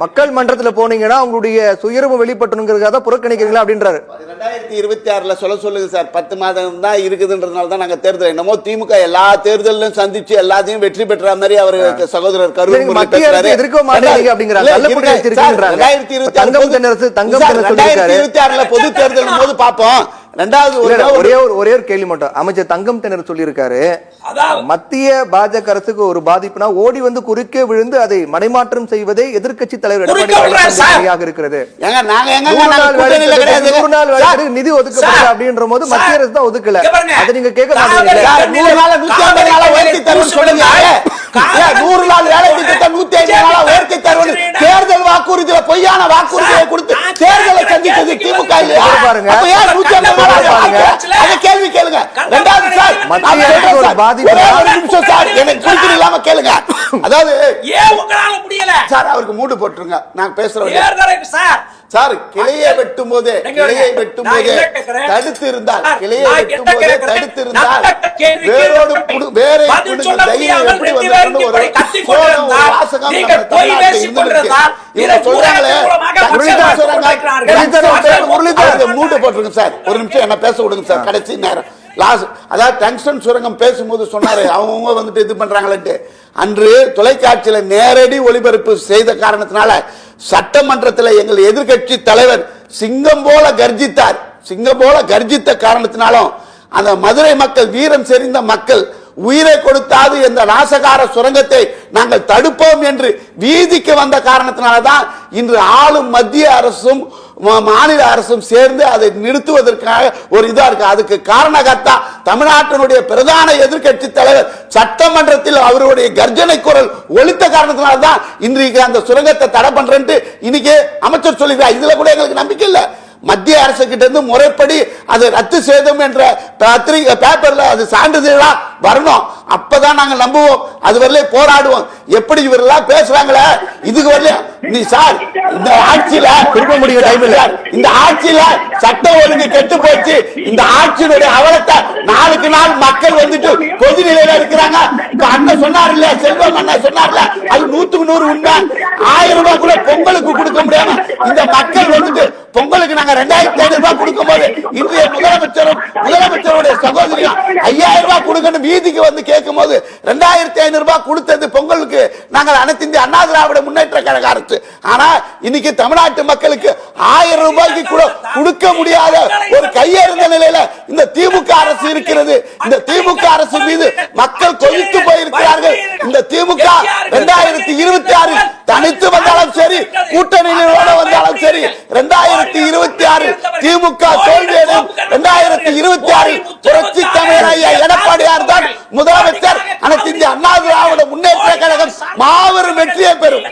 மக்கள் மன்றத்துல போனீங்கன்னா உங்களுடைய சுயரூபம் வெளிப்பட்டணுங்கிறதுக்காக புறக்கணிக்கிறீங்களா அப்படின்றாரு. 2026 சொல்லுங்க சார். 10 மாதம் தான் இருக்குதுன்றதுனால தான் நாங்க தேர்தல் என்னமோ திமுக எல்லா தேர்தலும் சந்திச்சு எல்லாத்தையும் வெற்றி பெற்ற மாதிரி அவர் சகோதரர் கரூர் மத்திய அரசு எதிர்க்க மாட்டேங்க அப்படிங்கிறாங்க. 2026 பொது தேர்தல் போது பாப்போம். ஒரே ஒரு கேள்வி மட்டும். அமைச்சர் தங்கம் தென்னரசு சொல்லியிருக்காரு, மத்திய பாஜக அரசுக்கு ஒரு பாதிப்புனா ஓடி வந்து குறுக்கே விழுந்து அதை மடைமாற்றம் செய்வதே எதிர்க்கட்சி தலைவர் எடப்பாடி பழனிசாமி இருக்கிறது. நிதி ஒதுக்கப்படும் அப்படின்ற போது மத்திய அரசு தான் ஒதுக்கல. அதை நீங்க கேட்க மாட்டீங்க. 100 நாள் வேலை திட்டத்தை 105 நாளா உயர்த்தி தருவது தேர்தல் வாக்குறுதியில பொய்யான வாக்குறுதியை கொடுத்து தேர்தலை சந்தித்தது திமுக இல்லையா? பாருங்க, கேள்வி கேளுங்க. ரெண்டாவது சார், எனக்கு குறிப்பிட இல்லாம கேளுங்க. அதாவது சார் அவருக்கு மூடு போட்டுருங்க. நான் பேசுறேன் சார். கிளையை வெட்டும் போதே தடுத்து இருந்தால் வேரோடு வேரை தைரியம் எப்படி வந்து ஒரு வாசகம் மூட்டை போட்டுருங்க சார். ஒரு நிமிஷம் என்ன பேச விடுங்க சார். கடைசி நேரம் அதாவது டங்ஸ்டன் சுரங்கம் பேசும்போது சொன்னாரு அவங்க வந்துட்டு இது பண்றாங்களே. அன்று தொலைக்காட்சியில நேரடி ஒளிபரப்பு செய்த காரணத்தினால சட்டமன்றத்தில் எங்கள் எதிர்கட்சி தலைவர் சிங்கம் போல கர்ஜித்தார். சிங்கம் போல கர்ஜித்த காரணத்தினாலும் அந்த மதுரை மக்கள், வீரம் செறிந்த மக்கள், உயிரை கொடுத்தாது இந்த நாசகார சுரங்கத்தை நாங்கள் தடுப்போம் என்று வீதிக்கு வந்த காரணத்தினால்தான் இன்று ஆளும் மத்திய அரசும் மாநில அரசும் சேர்ந்து அதை நிறுத்துவதற்காக ஒரு இதா இருக்கு. அதுக்கு காரணகர்த்தா தமிழ்நாட்டினுடைய பிரதான எதிர்கட்சி தலைவர் சட்டமன்றத்தில் அவருடைய கர்ஜனை குரல் ஒலித்த காரணத்தினால்தான் இன்றைக்கு அந்த சுரங்கத்தை தடை பண்றேன்ட்டு இன்னைக்கு அமைச்சர் சொல்லிக்கிறார். இதுல கூட எங்களுக்கு நம்பிக்கை இல்லை. மத்திய அரசு கிட்ட இருந்து முறைப்படி அதை ரத்து செய்தோம் என்ற பேப்பர்ல அது சான்றிதழா வரணும். அப்பதான் நாங்க நம்புவோம். அது வரல போராடுவோம். எப்படி இவரெல்லாம் பேசுறாங்களே இதுக்கு வரல நீ சார் இந்த ஆட்சியில திரும்ப முடிய டைம் இல்ல. இந்த ஆட்சியில சட்ட ஒழுங்கு கெட்டு போச்சு. இந்த ஆட்சியினுடைய அவலத்தை நாளுக்கு நாள் மக்கள் வந்துட்டு பொது நிலையில இருக்கிறாங்க. அண்ணன் சொன்னார் இல்ல, செல்வம் அண்ணன் சொன்னார்ல, அது 100க்கு 100 உண்மை. 1000 ரூபாய் கூட பொங்கலுக்கு கொடுக்க முடியாம இந்த மக்கள் வந்துட்டு பொங்கலுக்கு நாங்க 2500 ரூபாய் கொடுக்கும் போது இன்றைய முதலமைச்சருடைய சகோதரியும் 5000 ரூபாய் கொடுக்கணும் வீதிக்கு வந்து கேட்கும் போது 2500 ரூபாய் கொடுத்தது பொங்கலுக்கு நாங்கள் அனைத்து இந்திய அண்ணா திராவிட முன்னேற்ற கழக அரசு. ஆனா இன்னைக்கு தமிழ்நாட்டு மக்களுக்கு 1000 ரூபாய்க்கு கூட கொடுக்க முடியாத ஒரு கையெழுந்த நிலையில இந்த திமுக அரசு இருக்கிறது. இந்த திமுக அரசு மீது மக்கள் கொதித்து போயிருக்கிறார்கள். இந்த திமுக 2026 தனித்து வந்தாலும் சரி, கூட்டணியோட வந்தாலும் சரி, 2026 திமுக தோல்வியடையும். 2026 புரட்சி தமிழர் எடப்பாடியார் தான் முதலமைச்சர். அனைத்து இந்திய அண்ணா திராவிட முன்னேற்ற கழகம் மாபெரும் வெற்றியை பெறும்.